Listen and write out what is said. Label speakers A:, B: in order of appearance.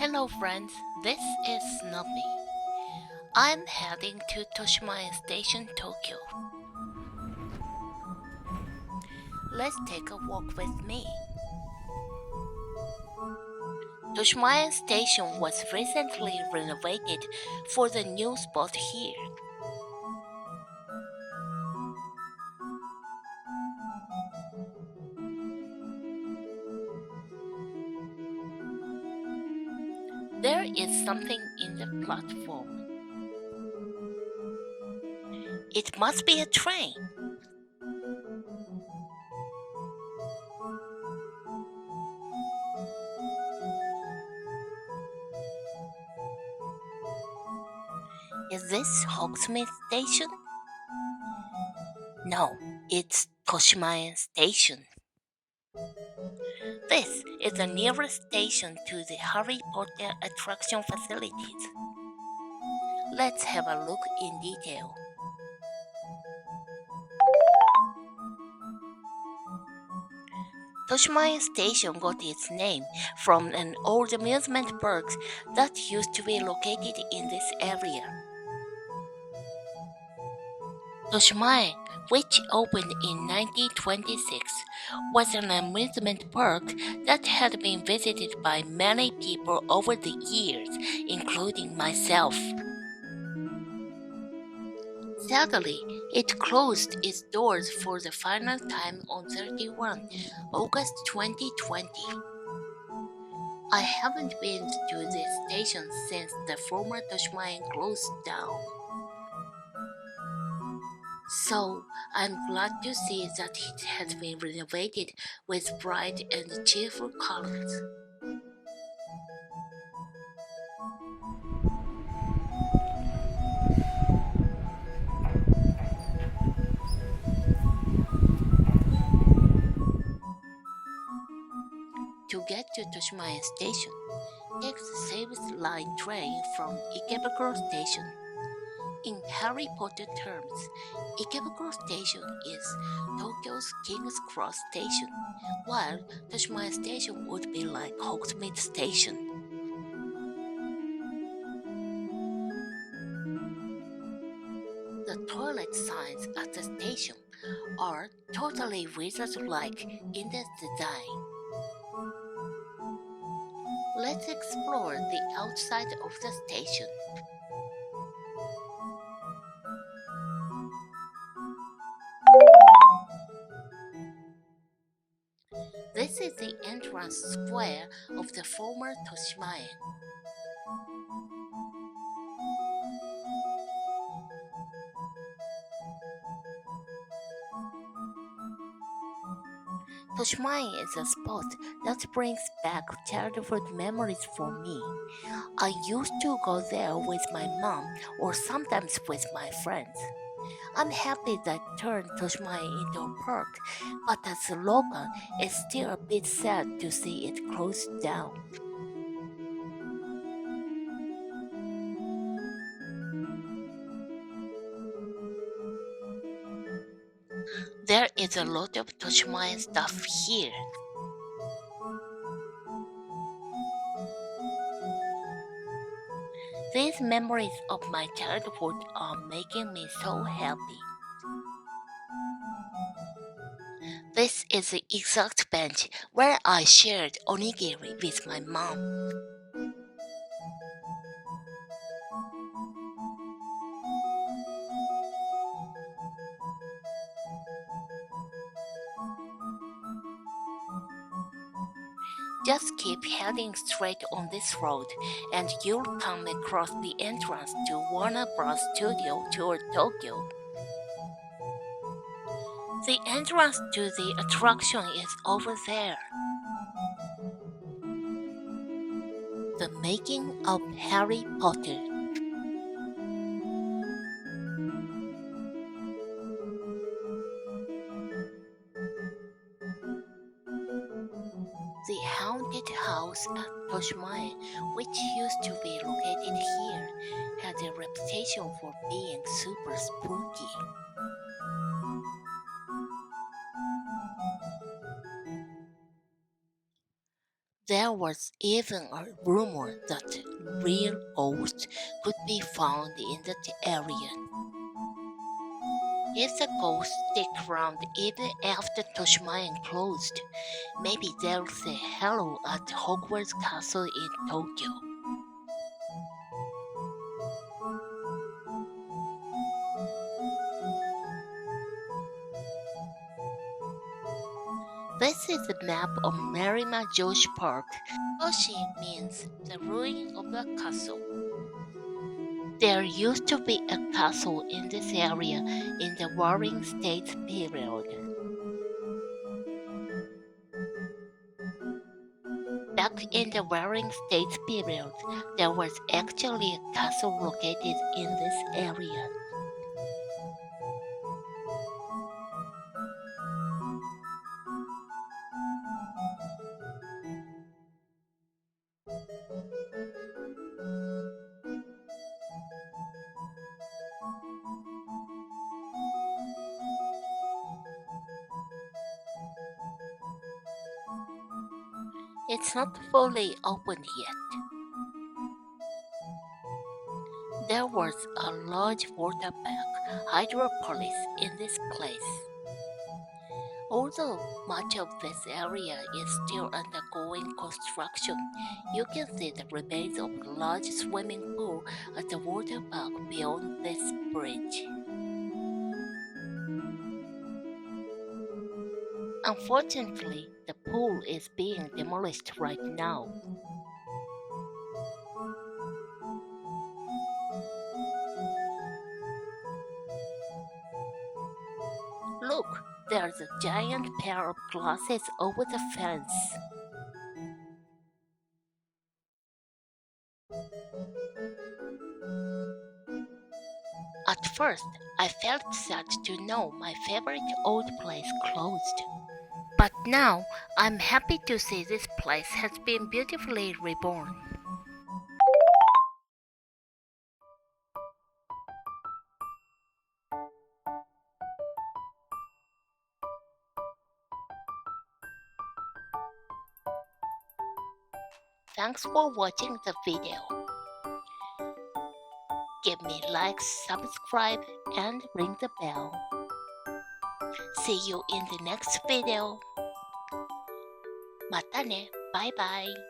A: Hello friends, this is Snoopy. I'm heading to Toshimaen Station, Tokyo. Let's take a walk with me. Toshimaen Station was recently renovated for the new spot here. There is something in the platform. It must be a train. Is this Hogsmeade Station? No, it's Toshimaen Station. This is the nearest station to the Harry Potter attraction facilities. Let's have a look in detail. Toshimaen Station got its name from an old amusement park that used to be located in this area. Toshimaen, which opened in 1926, was an amusement park that had been visited by many people over the years, including myself. Sadly, it closed its doors for the final time on 31 August 2020. I haven't been to this station since the former Toshimaen closed down. So I'm glad to see that it has been renovated with bright and cheerful colors. To get to Toshimaen Station, take the Saved Line train from Ikebukuro Station. In Harry Potter terms, Ikebukuro Station is Tokyo's King's Cross Station, while Toshimaen Station would be like Hogsmeade Station. The toilet signs at the station are totally wizard-like in their design. Let's explore the outside of the station. This is the entrance square of the former Toshimaen. Toshimaen is a spot that brings back childhood memories for me. I used to go there with my mom or sometimes with my friends. I'm happy that turned Toshimaen into a park, but as a local, it's still a bit sad to see it closed down. There is a lot of Toshimaen stuff here. These memories of my childhood are making me so happy. This is the exact bench where I shared onigiri with my mom. Just keep heading straight on this road and you'll come across the entrance to Warner Bros. Studio Tour Tokyo. The entrance to the attraction is over there. The making of Harry Potter. The haunted house at Toshimaen, which used to be located here, had a reputation for being super spooky. There was even a rumor that real ghosts could be found in that area. If the ghosts stick around even after Toshimaen closed, maybe they'll say hello at Hogwarts Castle in Tokyo. This is a map of Marima Josh Park. Toshi means the ruin of a castle. There used to be a castle in this area in the Warring States period. Back in the Warring States period, there was actually a castle located in this area. It's not fully open yet. There was a large water park, hydropolis, in this place. Although much of this area is still undergoing construction, you can see the remains of a large swimming pool at the water park beyond this bridge. Unfortunately, the pool is being demolished right now. Look, there's a giant pair of glasses over the fence. At first, I felt sad to know my favorite old place closed. But now, I'm happy to see this place has been beautifully reborn. Thanks for watching the video. Give me likes, subscribe, and ring the bell. See you in the next video. またね。バイバイ。